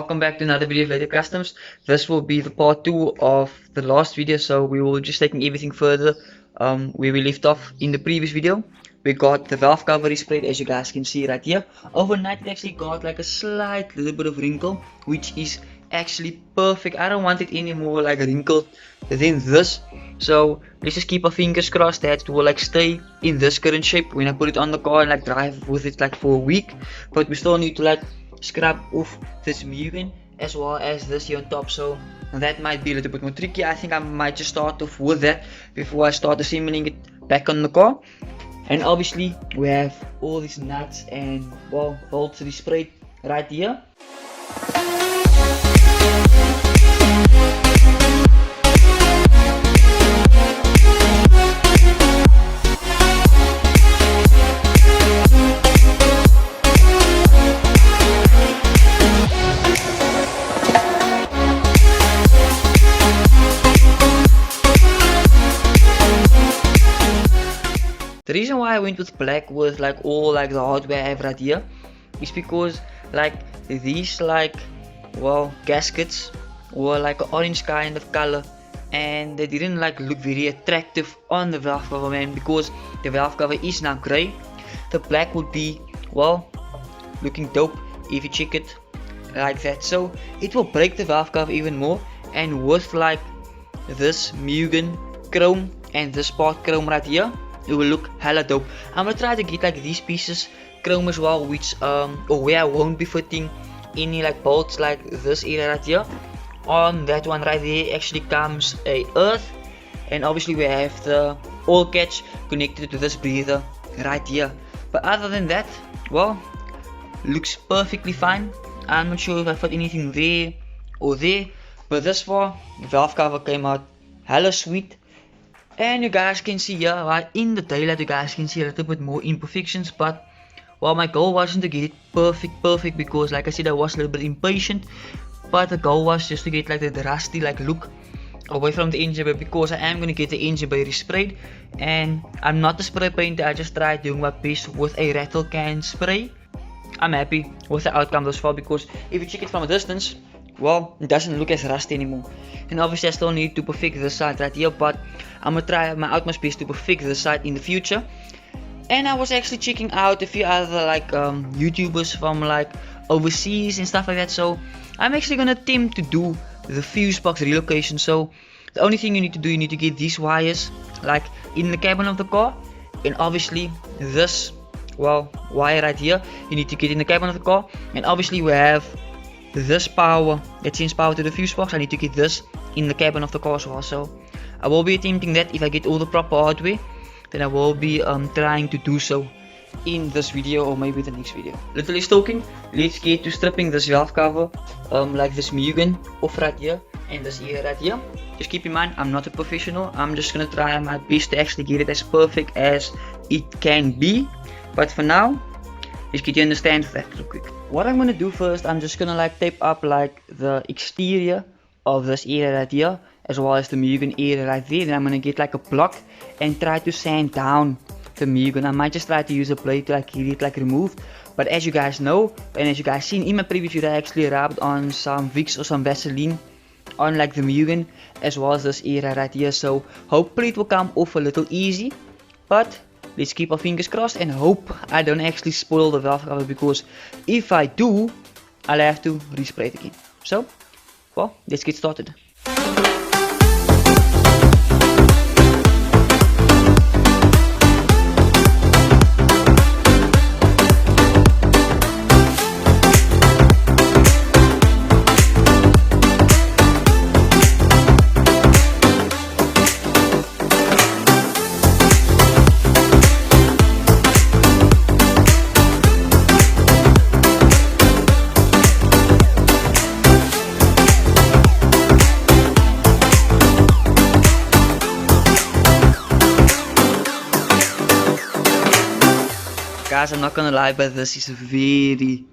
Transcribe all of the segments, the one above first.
welcome back to another video of Later Customs. This will be the part 2 of the last video, so we will just taking everything further where we left off in the previous video. We got the valve cover Resprayed, as you guys can see right here. Overnight it actually got like a slight little bit of wrinkle, which is actually perfect. I don't want it anymore like wrinkled than this, so let's just keep our fingers crossed that it will like stay in this current shape when I put it on the car and like drive with it like for a week. But we still need to like scrub off this mugen as well as this here on top, so that might be a little bit more tricky. I think I might just start off with that before I start assembling it back on the car. And obviously we have all these nuts and well bolts Resprayed right here. The reason why I went with black with like all like the hardware I have right here is because like these like well gaskets were like an orange kind of color and they didn't like look very attractive on the valve cover, man, because the valve cover is now grey. The black would be well looking dope if you check it like that, so it will break the valve cover even more. And with like this mugen chrome and this part chrome right here, it will look hella dope. I'm gonna try to get like these pieces chrome as well, which or where I won't be fitting any like bolts like this area right here. On that one right there actually comes a earth, and obviously we have the oil catch connected to this breather right here. But other than that, well, looks perfectly fine. I'm not sure if I fit anything there or there, but this far the valve cover came out hella sweet. And you guys can see here, right in the daylight, you guys can see a little bit more imperfections. But well, my goal wasn't to get it perfect because like I said, I was a little bit impatient. But the goal was just to get like the rusty like look away from the engine bay, because I am going to get the engine bay Resprayed. And I'm not a spray painter, I just tried doing my best with a rattle can spray. I'm happy with the outcome thus far, because if you check it from a distance, well, it doesn't look as rusty anymore. And obviously I still need to perfect this side right here, but I'm gonna try my utmost best to perfect this side in the future. And I was actually checking out a few other like YouTubers from like overseas and stuff like that, so I'm actually gonna attempt to do the fuse box relocation. So the only thing you need to do, you need to get these wires like in the cabin of the car, and obviously this well wire right here you need to get in the cabin of the car. And obviously we have this power that sends power to the fuse box. I need to get this in the cabin of the car as well, so I will be attempting that. If I get all the proper hardware, then I will be trying to do so in this video or maybe the next video. Literally talking, let's get to stripping this valve cover like this mugen off right here and this ear right here. Just keep in mind, I'm not a professional. I'm just gonna try my best to actually get it as perfect as it can be, but for now let's get you understand that real quick. What I'm gonna do first, I'm just gonna like tape up like the exterior of this area right here, as well as the mugen area right there. Then I'm gonna get like a block and try to sand down the mugen. I might just try to use a blade to like get it like removed. But as you guys know, and as you guys seen in my previous video, I actually rubbed on some Vicks or some Vaseline on like the mugen as well as this area right here. So hopefully it will come off a little easy. But let's keep our fingers crossed and hope I don't actually spoil the valve cover, because if I do, I'll have to respray it again. So, well, let's get started. Guys, I'm not gonna lie, but this is a very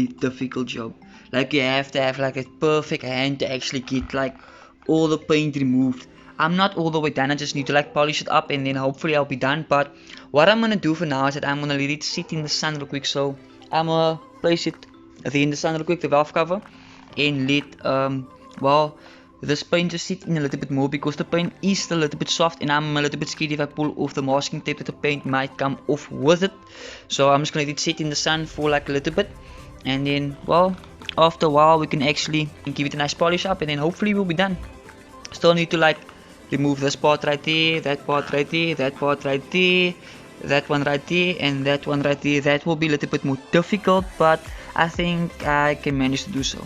difficult job. Like you have to have like a perfect hand to actually get like all the paint removed. I'm not all the way done, I just need to like polish it up and then hopefully I'll be done. But what I'm gonna do for now is that I'm gonna let it sit in the sun real quick. So I'm gonna place it then the sun real quick, the valve cover, and let well, this paint just sit in a little bit more because the paint is still a little bit soft, and I'm a little bit scared if I pull off the masking tape that the paint might come off with it. So I'm just gonna let it sit in the sun for like a little bit, and then well, after a while we can actually give it a nice polish up, and then hopefully we'll be done. Still need to like remove this part right there, that part right there, that part right there, that one right there, and that one right there. That will be a little bit more difficult, but I think I can manage to do so.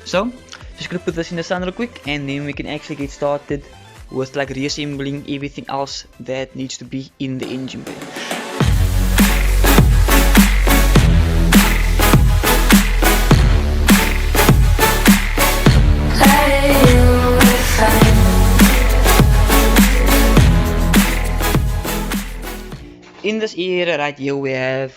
So just gonna put this in the sun real quick, and then we can actually get started with like reassembling everything else that needs to be in the engine bay. In this area right here we have,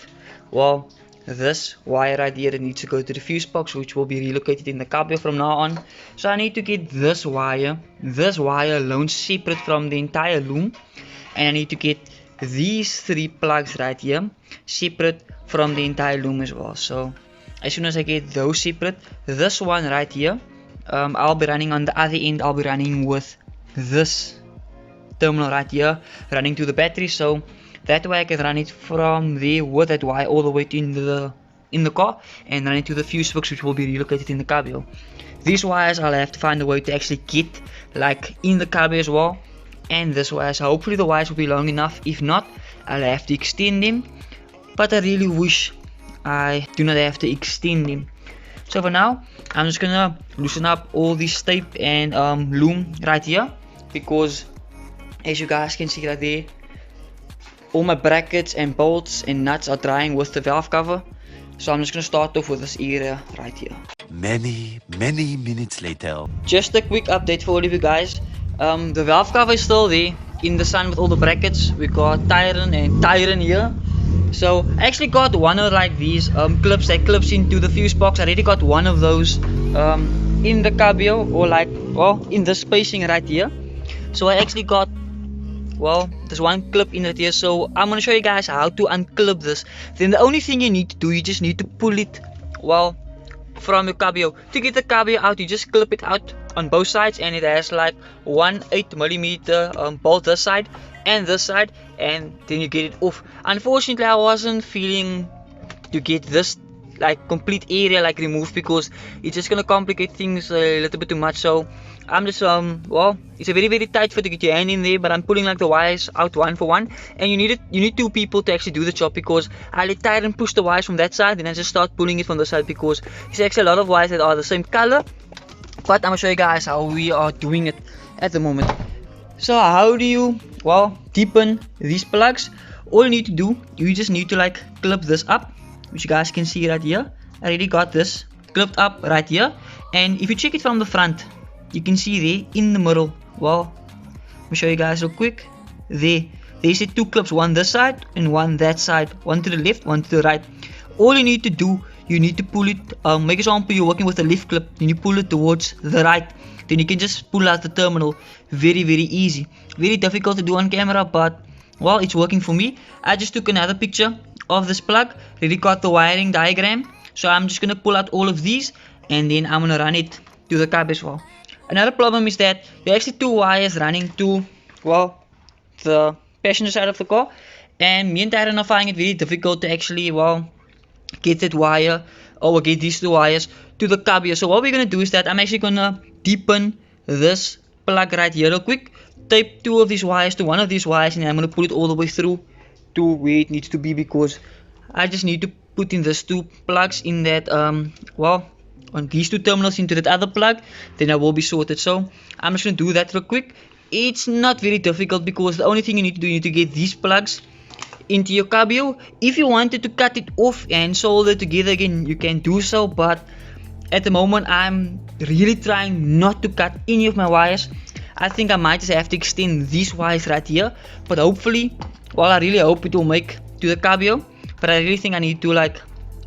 well, this wire right here that needs to go to the fuse box, which will be relocated in the cabio from now on. So I need to get this wire alone separate from the entire loom, and I need to get these 3 plugs right here separate from the entire loom as well. So as soon as I get those separate, this one right here, I'll be running on the other end. I'll be running with this terminal right here running to the battery, so that way I can run it from there with that wire all the way to in the car, and run it to the fuse box, which will be relocated in the cabio. These wires I'll have to find a way to actually get like in the cabio as well, and this wire, so hopefully the wires will be long enough. If not, I'll have to extend them, but I really wish I do not have to extend them. So for now I'm just gonna loosen up all this tape and loom right here, because as you guys can see right there, all my brackets and bolts and nuts are drying with the valve cover. So I'm just gonna start off with this area right here. Many minutes later. Just a quick update for all of you guys. The valve cover is still there in the sun with all the brackets. We got Tyres and Tyres here. So I actually got one of like these clips that clips into the fuse box. I already got one of those in the cabio, or like, well, in the spacing right here. So I actually got, well, there's one clip in it here, so I'm gonna show you guys how to unclip this. Then the only thing you need to do, you just need to pull it, well, from your cabio. To get the cabio out, you just clip it out on both sides, and it has like 1 8mm bolt this side and this side, and then you get it off. Unfortunately, I wasn't feeling to get this like complete area like removed, because it's just gonna complicate things a little bit too much. So I'm just well, it's a very tight fit to get your hand in there, but I'm pulling like the wires out one for one, and you need 2 people to actually do the job, because I let Tyre and push the wires from that side, and I just start pulling it from the side, because it's actually a lot of wires that are the same color. But I'm gonna show you guys how we are doing it at the moment. So how do you, well, deepen these plugs? All you need to do, you just need to like clip this up, which you guys can see right here. I already got this clipped up right here, and if you check it from the front, you can see there in the middle, well, let me show you guys real quick. There's the 2 clips, one this side and one that side, one to the left, one to the right. All you need to do, you need to pull it, make example you're working with a left clip, and you pull it towards the right, then you can just pull out the terminal. Very easy, very difficult to do on camera, but well, it's working for me. I just took another picture of this plug, already got the wiring diagram, so I'm just gonna pull out all of these, and then I'm gonna run it to the cab as well. Another problem is that there are actually 2 wires running to, well, the passenger side of the car, and me and Tyron are finding it very difficult to actually, well, get that wire, or get these 2 wires to the cabio. So what we're gonna do is that I'm actually gonna deepen this plug right here real quick, tape 2 of these wires to one of these wires, and I'm gonna pull it all the way through to where it needs to be, because I just need to put in these 2 plugs in that well, on these 2 terminals into that other plug, then I will be sorted. So I'm just gonna do that real quick. It's not very difficult, because the only thing you need to do, you need to get these plugs into your cabio. If you wanted to cut it off and solder it together again, you can do so, but at the moment I'm really trying not to cut any of my wires. I think I might just have to extend these wires right here, but hopefully, well, I really hope it will make to the cabio, but I really think I need to like,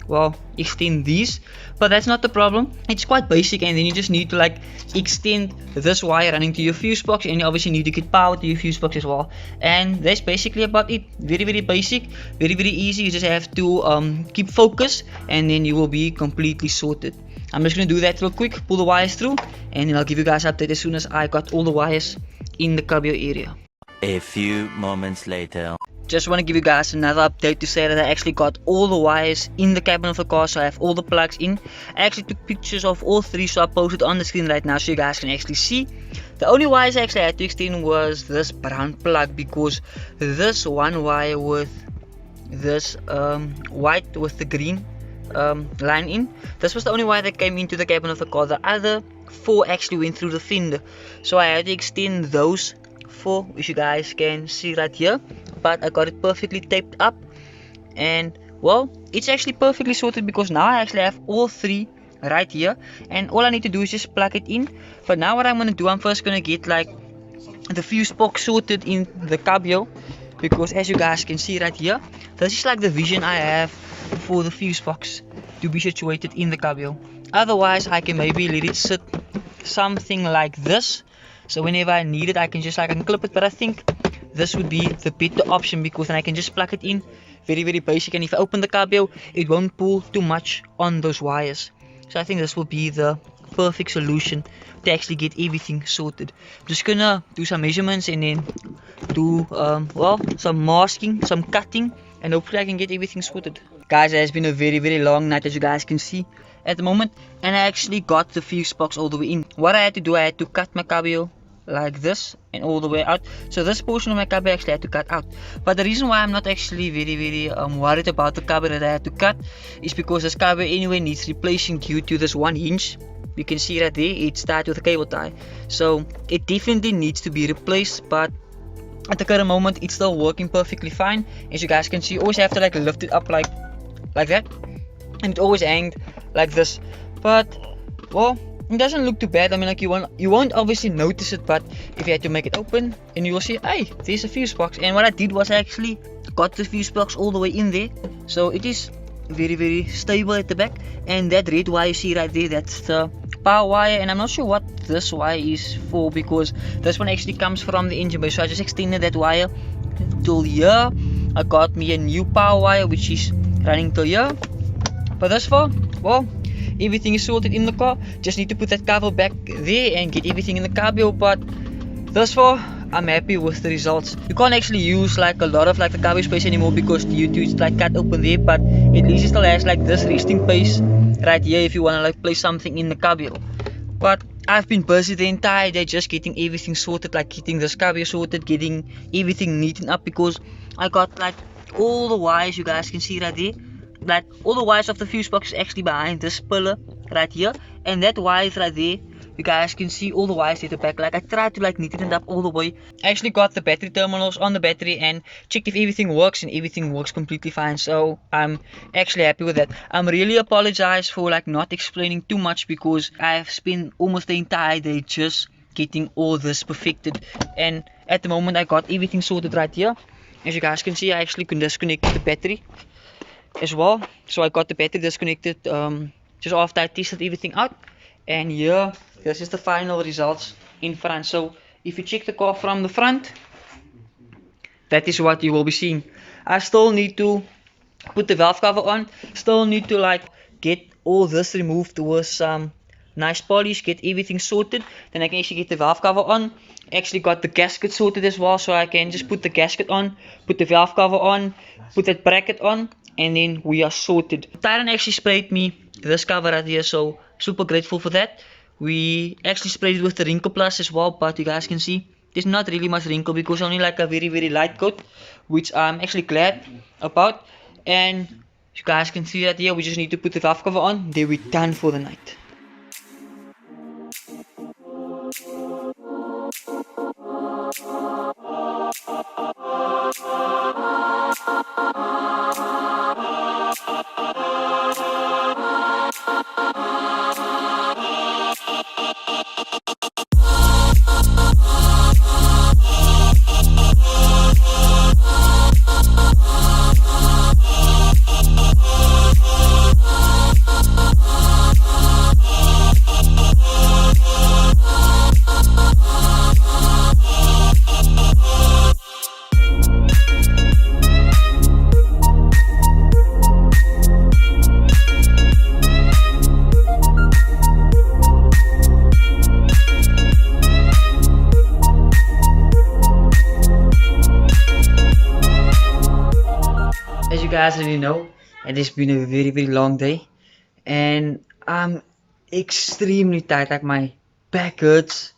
well, extend these, but that's not the problem. It's quite basic, and then you just need to like extend this wire running to your fuse box, and you obviously need to get power to your fuse box as well. And that's basically about it. Very basic, very easy. You just have to keep focus, and then you will be completely sorted. I'm just gonna do that real quick, pull the wires through, and then I'll give you guys an update as soon as I got all the wires in the cabio area. A few moments later. Just want to give you guys another update to say that I actually got all the wires in the cabin of the car, so I have all the plugs in. I actually took pictures of all three, so I posted on the screen right now so you guys can actually see. The only wires I actually had to extend was this brown plug, because this one wire with this white with the green line in, this was the only wire that came into the cabin of the car. The other four actually went through the fender, so I had to extend those four, which you guys can see right here. But I got it perfectly taped up, and well, it's actually perfectly sorted, because now I actually have all three right here, and all I need to do is just plug it in. But now what I'm gonna do, I'm first gonna get like the fuse box sorted in the cabio, because as you guys can see right here, this is like the vision I have for the fuse box to be situated in the cabio. Otherwise I can maybe let it sit something like this, so whenever I need it I can just like unclip it. But I think this would be the better option, because then I can just plug it in, very basic, and if I open the cabio it won't pull too much on those wires. So I think this will be the perfect solution to actually get everything sorted. I'm just gonna do some measurements and then do well, some masking, some cutting, and hopefully I can get everything sorted. Guys, it has been a very long night, as you guys can see at the moment, and I actually got the fuse box all the way in. What I had to do, I had to cut my cabio like this and all the way out, so this portion of my cabio actually had to cut out. But the reason why I'm not actually very worried about the cabio that I had to cut is because this cabio anyway needs replacing due to this one hinge. You can see right there, it's tied with a cable tie, so it definitely needs to be replaced. But at the current moment it's still working perfectly fine. As you guys can see, you always have to like lift it up like that, and it always hanged like this. But well, it doesn't look too bad. I mean, like you won't obviously notice it, but if you had to make it open, and you will see, hey, there's a fuse box. And what I did was I actually got the fuse box all the way in there, so it is very stable at the back. And that red wire you see right there, that's the power wire, and I'm not sure what this wire is for, because this one actually comes from the engine bay. So I just extended that wire till here. I got me a new power wire which is running till here. But thus far, well, everything is sorted in the car. Just need to put that cover back there and get everything in the cabio. But thus far I'm happy with the results. You can't actually use like a lot of like the cabio space anymore, because due to it's like cut open there, but at least it still has like this resting place right here if you want to like place something in the cabio. But I've been busy the entire day just getting everything sorted, like getting this cabio sorted, getting everything neatened up, because I got like all the wires, you guys can see right there, like all the wires of the fuse box is actually behind this pillar right here, and that wire is right there. You guys can see all the wires at the back. Like I tried to like neaten it up all the way. I actually got the battery terminals on the battery and checked if everything works, and everything works completely fine. So I'm actually happy with that. I'm really apologize for like not explaining too much, because I've spent almost the entire day just getting all this perfected, and at the moment I got everything sorted right here. As you guys can see, I actually can disconnect the battery as well. So I got the battery disconnected just after I tested everything out, and here this is the final results in front. So if you check the car from the front, that is what you will be seeing. I still need to put the valve cover on, still need to like get all this removed with some nice polish, get everything sorted, then I can actually get the valve cover on. Actually got the gasket sorted as well, so I can just put the gasket on, put the valve cover on, put that bracket on, and then we are sorted. Tyres actually sprayed me this cover right here, so super grateful for that. We actually sprayed it with the wrinkle plus as well, but you guys can see there's not really much wrinkle, because only like a very light coat, which I'm actually glad about. And you guys can see that here, we just need to put the valve cover on, then we're done for the night. guys already know, it has been a very long day, and I'm extremely tired. Like my back hurts,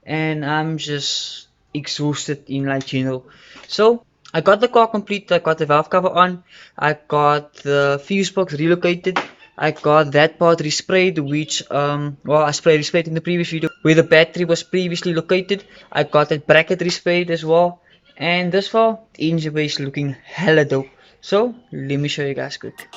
and I'm just exhausted in like general. So I got the car complete. I got the valve cover on. I got the fuse box relocated. I got that part resprayed, which well, I resprayed in the previous video where the battery was previously located. I got that bracket resprayed as well, and this far the engine bay is looking hella dope. So let me show you guys quick.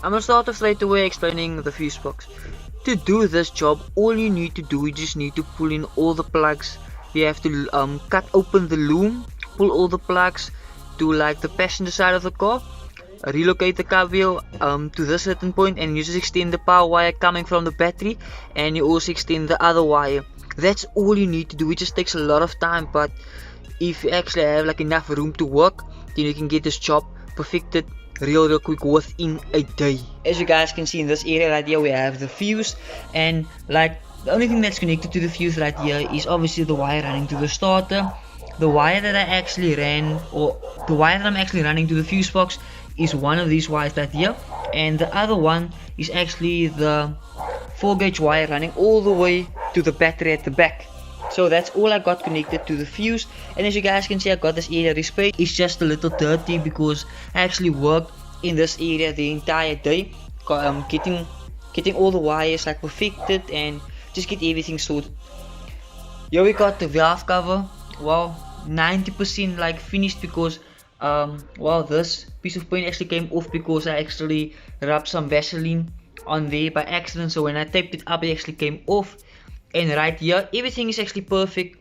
I'm gonna start off straight away explaining the fuse box. To do this job, all you need to do, you just need to pull in all the plugs. You have to cut open the loom, pull all the plugs to like the passenger side of the car, relocate the car wheel to this certain point, and you just extend the power wire coming from the battery, and you also extend the other wire. That's all you need to do. It just takes a lot of time, but if you actually have like enough room to work, then you can get this job perfected real quick within a day. As you guys can see in this area right here, we have the fuse, and like the only thing that's connected to the fuse right here is obviously the wire running to the starter. The wire that I actually ran, or the wire that I'm actually running to the fuse box, is one of these wires right here, and the other one is actually the 4-gauge wire running all the way to the battery at the back. So that's all I got connected to the fuse, and as you guys can see, I got this area resprayed. It's just a little dirty because I actually worked in this area the entire day, getting all the wires like perfected and just get everything sorted. Here we got the valve cover. Well, 90% like finished because well, this piece of paint actually came off because I actually rubbed some Vaseline on there by accident. So when I taped it up, it actually came off. And right here, everything is actually perfect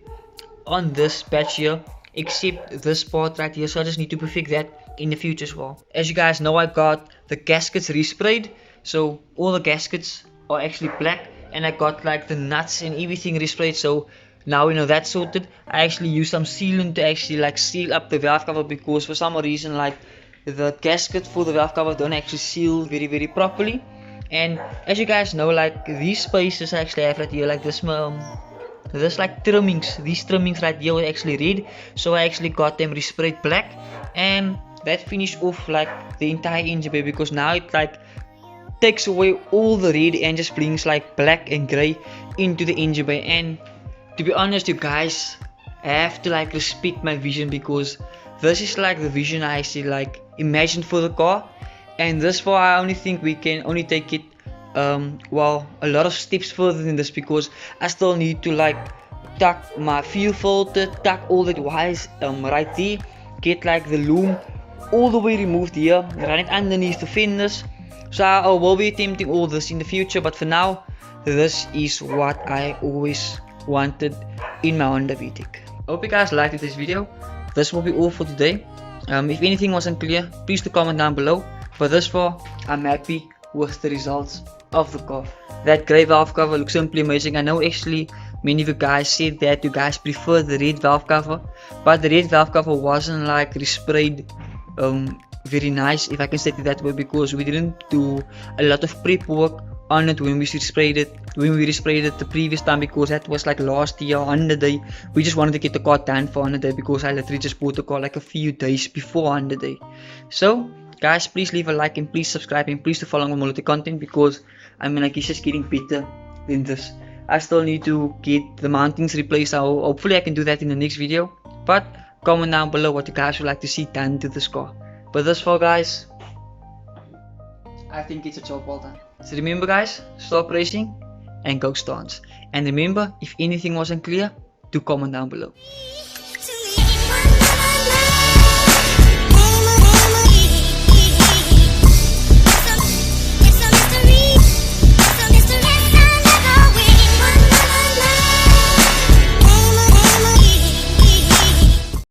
on this patch here, except this part right here. So I just need to perfect that in the future as well. As you guys know, I got the gaskets resprayed. So all the gaskets are actually black, and I got like the nuts and everything resprayed. So now we know that's sorted. I actually used some sealant to actually like seal up the valve cover, because for some reason like the gasket for the valve cover don't actually seal very properly. And as you guys know, like these spaces I actually have right here, like this like trimmings, these trimmings right here were actually red, so I actually got them resprayed black, and that finished off like the entire engine bay, because now it like takes away all the red and just brings like black and grey into the engine bay. And to be honest, you guys, I have to like respect my vision, because this is like the vision I actually like imagined for the car. And this far I only think we can only take it well, a lot of steps further than this, because I still need to like tuck my fuel filter, tuck all the wires right there, get like the loom all the way removed here, run it underneath the fenders. So I will be attempting all this in the future, but for now this is what I always wanted in my Honda Vtec. Hope you guys liked this video. This will be all for today. If anything was unclear, please do comment down below. But thus far, I'm happy with the results of the car. That grey valve cover looks simply amazing. I know actually many of you guys said that you guys prefer the red valve cover, but the red valve cover wasn't like resprayed very nice, if I can say it that way, because we didn't do a lot of prep work on it when we resprayed it the previous time, because that was like last year on the day. We just wanted to get the car done for on the day, because I literally just bought the car like a few days before on the day. So guys, please leave a like and please subscribe and please to follow more of the content, because I mean like it's just getting better than this. I still need to get the mountings replaced. So hopefully I can do that in the next video, but comment down below what you guys would like to see done to this car. But thus far guys, I think it's a job well done. So remember guys, stop racing and go stance. And remember, if anything wasn't clear, do comment down below.